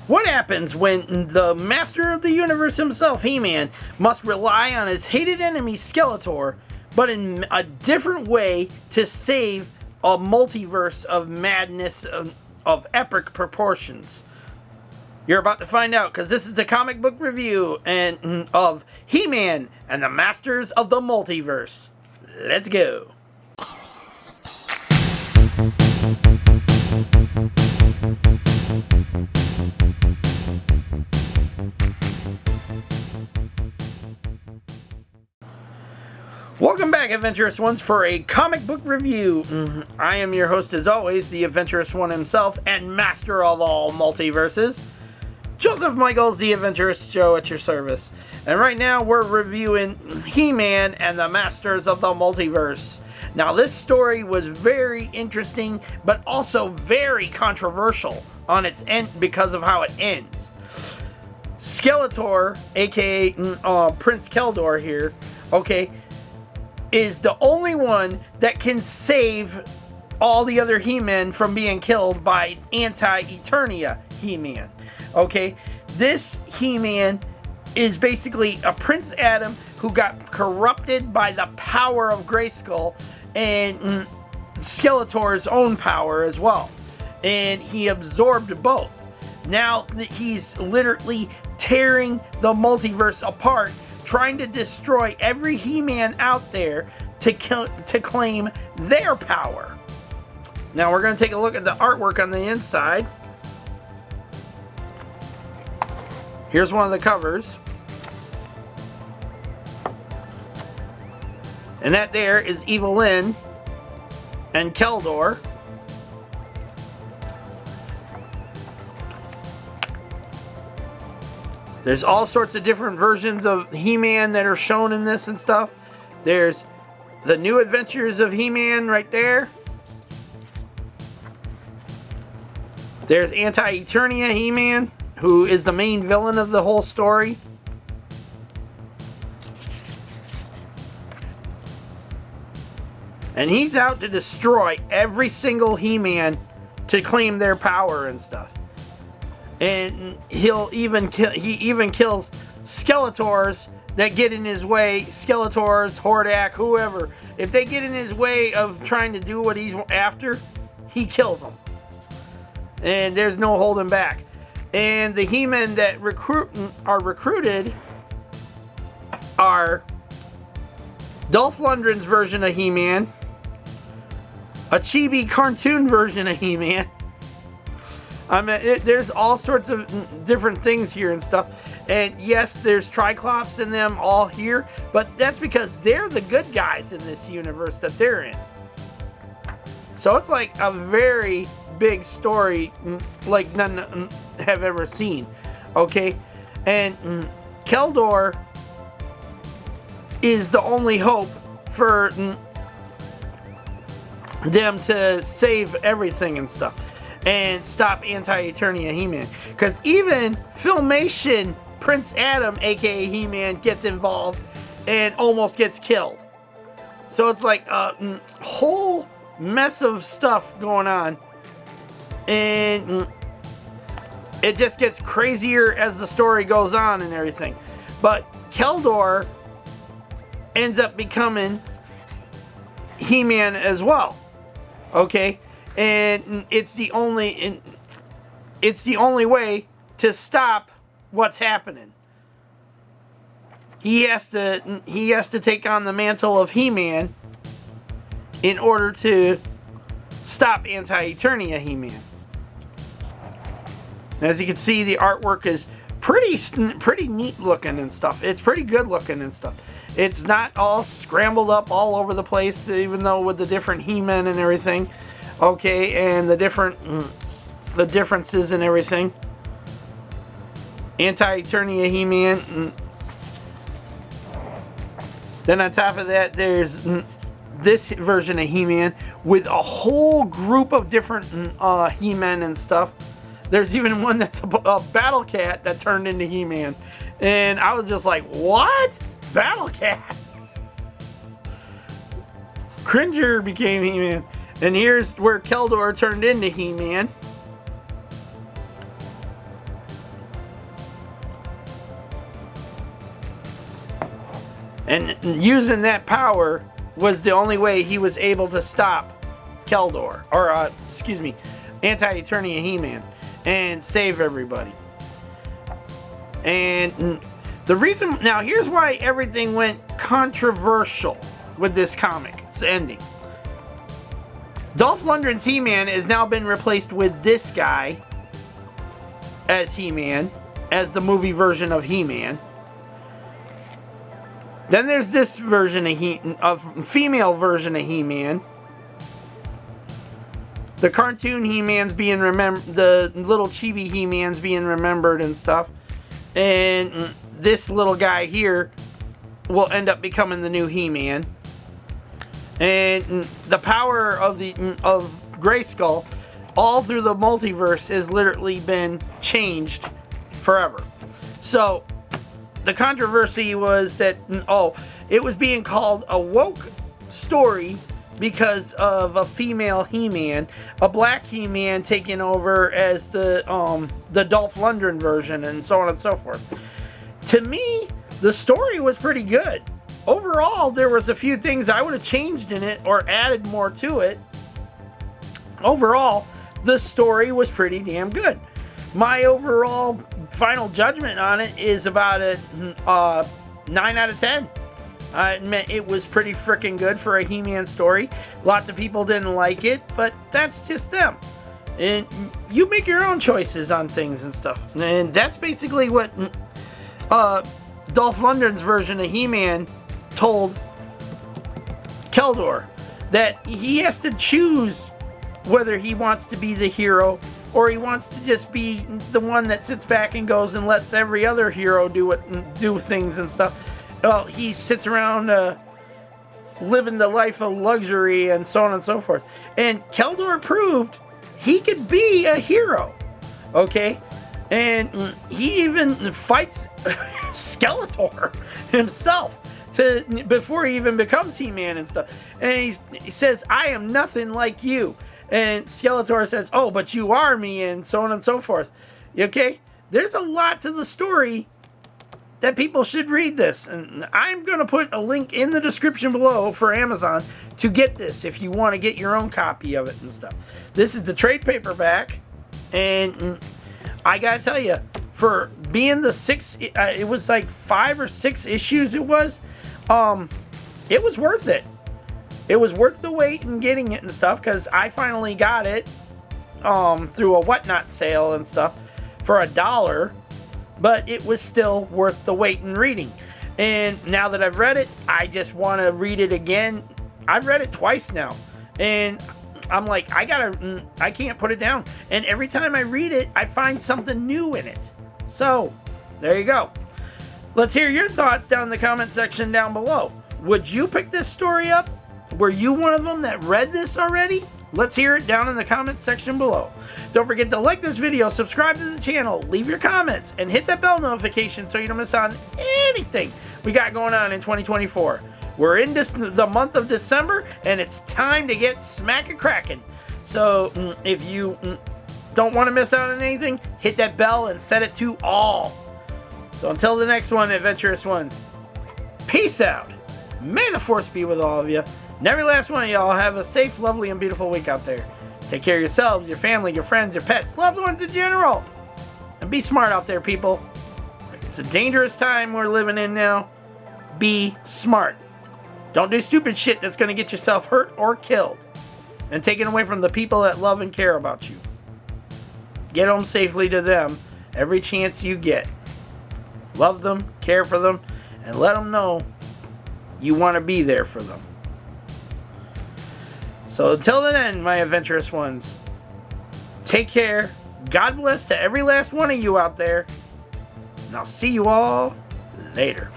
What happens when the master of the universe himself, He-Man, must rely on his hated enemy Skeletor, but in a different way to save a multiverse of madness of epic proportions? You're about to find out, because this is the comic book review of He-Man and the Masters of the Multiverse. Let's go. Welcome back, Adventurous Ones, for a comic book review. I am your host, as always, the Adventurous One himself, and master of all multiverses, Joseph Michaels, the Adventurous Joe, at your service. And right now, we're reviewing He-Man and the Masters of the Multiverse. Now, this story was very interesting, but also very controversial on its end because of how it ends. Skeletor, aka Prince Keldor here, is the only one that can save all the other He-Men from being killed by anti-Eternia He-man. This He-Man is basically a Prince Adam who got corrupted by the power of Grayskull and Skeletor's own power as well. And he absorbed both. Now he's literally tearing the multiverse apart, trying to destroy every He-Man out there to claim their power. Now we're going to take a look at the artwork on the inside. Here's one of the covers. And that there is Evelyn and Keldor. There's all sorts of different versions of He-Man that are shown in this and stuff. There's the New Adventures of He-Man right there. There's Anti-Eternia He-Man, who is the main villain of the whole story. And he's out to destroy every single He-Man to claim their power and stuff. And he even kills Skeletors that get in his way. Skeletors, Hordak, whoever. If they get in his way of trying to do what he's after, he kills them. And there's no holding back. And the He-Men that are recruited are Dolph Lundgren's version of He-Man, a chibi cartoon version of He-Man. I mean, there's all sorts of different things here and stuff. And yes, there's Triclops in them all here, but that's because they're the good guys in this universe that they're in. So it's like a very big story, like none have ever seen. And Keldor is the only hope for them to save everything and stuff and stop Anti-Eternia He-Man, because even Filmation Prince Adam, aka He-Man, gets involved and almost gets killed. So it's like a whole mess of stuff going on, and it just gets crazier as the story goes on and everything. But Keldor ends up becoming He-Man as well. And it's the only way to stop what's happening. He has to take on the mantle of He-Man in order to stop Anti-Eternia He-Man. As you can see, the artwork is pretty neat looking and stuff. It's pretty good looking and stuff. It's not all scrambled up all over the place, even though with the different He-Men and everything. And the differences and everything. Anti-Eternia He-Man. Then on top of that, there's this version of He-Man with a whole group of different He-Men and stuff. There's even one that's a Battle Cat that turned into He-Man. And I was just like, what? Battle Cat? Cringer became He-Man. And here's where Keldor turned into He-Man. And using that power was the only way he was able to stop Keldor, or excuse me, Anti-Eternia He-man, and save everybody. And the reason, now here's why everything went controversial with this comic. It's ending. Dolph Lundgren's He-Man has now been replaced with this guy as He-Man, as the movie version of He-Man. Then there's this version of female version of He-Man. The cartoon He-Man's being remembered, the little chibi He-Man's being remembered and stuff. And this little guy here will end up becoming the new He-Man. And the power of Grayskull all through the multiverse has literally been changed forever. So the controversy was that, it was being called a woke story because of a female He-Man, a black He-Man taking over as the Dolph Lundgren version, and so on and so forth. To me, the story was pretty good. Overall, there was a few things I would have changed in it or added more to it. Overall, the story was pretty damn good. My overall final judgment on it is about a 9 out of 10. I admit it was pretty freaking good for a He-Man story. Lots of people didn't like it, but that's just them. And you make your own choices on things and stuff. And that's basically what Dolph Lundgren's version of He-Man told Keldor, that he has to choose whether he wants to be the hero or he wants to just be the one that sits back and goes and lets every other hero do things and stuff. Well, he sits around living the life of luxury and so on and so forth. And Keldor proved he could be a hero, okay? And he even fights Skeletor himself before he even becomes He-Man and stuff. And he says, I am nothing like you. And Skeletor says, oh, but you are me, and so on and so forth. Okay? There's a lot to the story that people should read this. And I'm going to put a link in the description below for Amazon to get this if you want to get your own copy of it and stuff. This is the trade paperback. And I got to tell you, for being the it was like 5 or 6 issues it was worth it. It was worth the wait and getting it and stuff, because I finally got it through a whatnot sale and stuff for $1, but it was still worth the wait and reading. And now that I've read it, I just want to read it again. I've read it twice now, and I'm like, I can't put it down. And every time I read it, I find something new in it. So there you go. Let's hear your thoughts down in the comment section down below. Would you pick this story up? Were you one of them that read this already? Let's hear it down in the comment section below. Don't forget to like this video, subscribe to the channel, leave your comments, and hit that bell notification so you don't miss on anything we got going on in 2024. We're in the month of December, and it's time to get smack-a-crackin'. So if you don't want to miss out on anything, hit that bell and set it to all. So until the next one, Adventurous Ones, peace out. May the Force be with all of you. And every last one of y'all have a safe, lovely, and beautiful week out there. Take care of yourselves, your family, your friends, your pets, loved ones in general. And be smart out there, people. It's a dangerous time we're living in now. Be smart. Don't do stupid shit that's going to get yourself hurt or killed. And taken away from the people that love and care about you. Get home safely to them every chance you get. Love them, care for them, and let them know you want to be there for them. So until then, my adventurous ones, take care. God bless to every last one of you out there. And I'll see you all later.